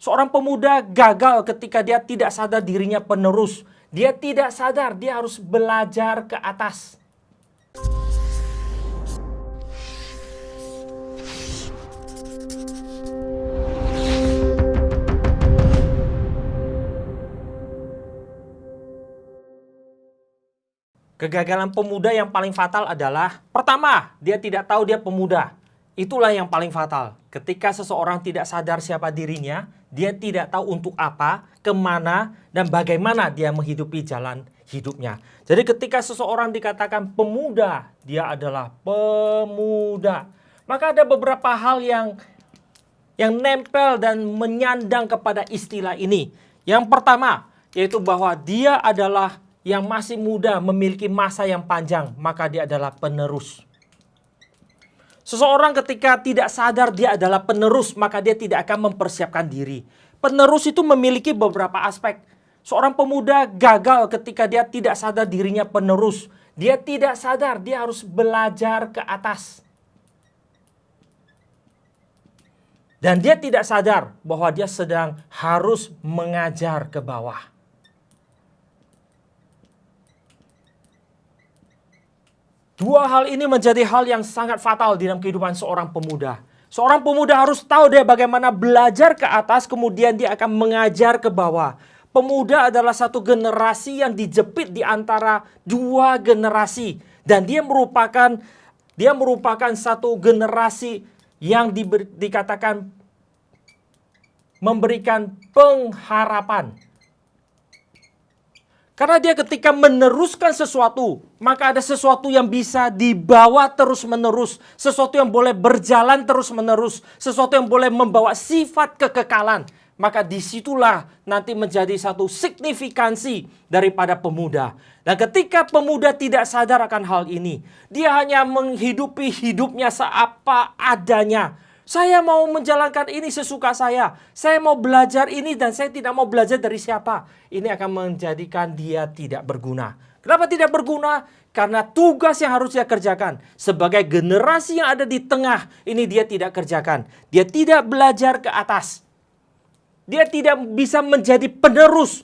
Seorang pemuda gagal ketika dia tidak sadar dirinya penerus. Dia tidak sadar dia harus belajar ke atas. Kegagalan pemuda yang paling fatal adalah, pertama, dia tidak tahu dia pemuda. Itulah yang paling fatal. Ketika seseorang tidak sadar siapa dirinya, dia tidak tahu untuk apa, kemana, dan bagaimana dia menghidupi jalan hidupnya. Jadi ketika seseorang dikatakan pemuda, dia adalah pemuda. Maka ada beberapa hal yang nempel dan menyandang kepada istilah ini. Yang pertama, yaitu bahwa dia adalah yang masih muda, memiliki masa yang panjang, maka dia adalah penerus. Seseorang ketika tidak sadar dia adalah penerus, maka dia tidak akan mempersiapkan diri. Penerus itu memiliki beberapa aspek. Seorang pemuda gagal ketika dia tidak sadar dirinya penerus. Dia tidak sadar dia harus belajar ke atas. Dan dia tidak sadar bahwa dia sedang harus mengajar ke bawah. Dua hal ini menjadi hal yang sangat fatal di dalam kehidupan seorang pemuda. Seorang pemuda harus tahu dia bagaimana belajar ke atas, kemudian dia akan mengajar ke bawah. Pemuda adalah satu generasi yang dijepit di antara dua generasi. Dan dia merupakan satu generasi yang dikatakan memberikan pengharapan. Karena dia ketika meneruskan sesuatu, maka ada sesuatu yang bisa dibawa terus-menerus. Sesuatu yang boleh berjalan terus-menerus. Sesuatu yang boleh membawa sifat kekekalan. Maka disitulah nanti menjadi satu signifikansi daripada pemuda. Dan ketika pemuda tidak sadar akan hal ini, dia hanya menghidupi hidupnya seapa adanya. Saya mau menjalankan ini sesuka saya. Saya mau belajar ini dan saya tidak mau belajar dari siapa. Ini akan menjadikan dia tidak berguna. Kenapa tidak berguna? Karena tugas yang harus dia kerjakan sebagai generasi yang ada di tengah, ini dia tidak kerjakan. Dia tidak belajar ke atas. Dia tidak bisa menjadi penerus.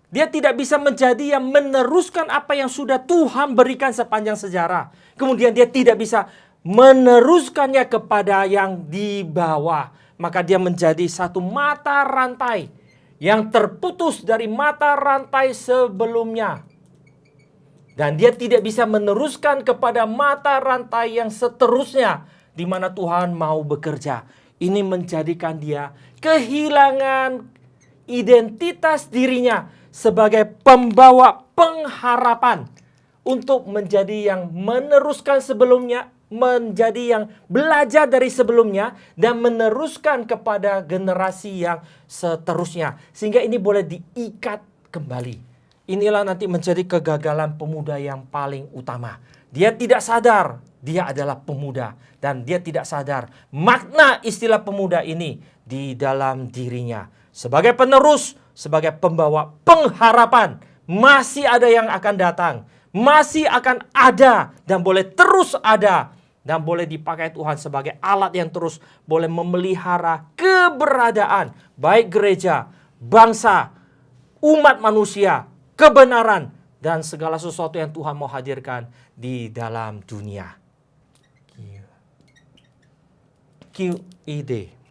Dia tidak bisa menjadi yang meneruskan apa yang sudah Tuhan berikan sepanjang sejarah. Kemudian dia tidak bisa meneruskannya kepada yang di bawah. Maka dia menjadi satu mata rantai yang terputus dari mata rantai sebelumnya. Dan dia tidak bisa meneruskan kepada mata rantai yang seterusnya, di mana Tuhan mau bekerja. Ini menjadikan dia kehilangan identitas dirinya sebagai pembawa pengharapan untuk menjadi yang meneruskan sebelumnya, menjadi yang belajar dari sebelumnya dan meneruskan kepada generasi yang seterusnya. Sehingga ini boleh diikat kembali. Inilah nanti menjadi kegagalan pemuda yang paling utama. Dia tidak sadar dia adalah pemuda. Dan dia tidak sadar makna istilah pemuda ini di dalam dirinya. Sebagai penerus, sebagai pembawa pengharapan, masih ada yang akan datang. Masih akan ada dan boleh terus ada. Dan boleh dipakai Tuhan sebagai alat yang terus boleh memelihara keberadaan baik gereja, bangsa, umat manusia, kebenaran, dan segala sesuatu yang Tuhan mau hadirkan di dalam dunia. QED.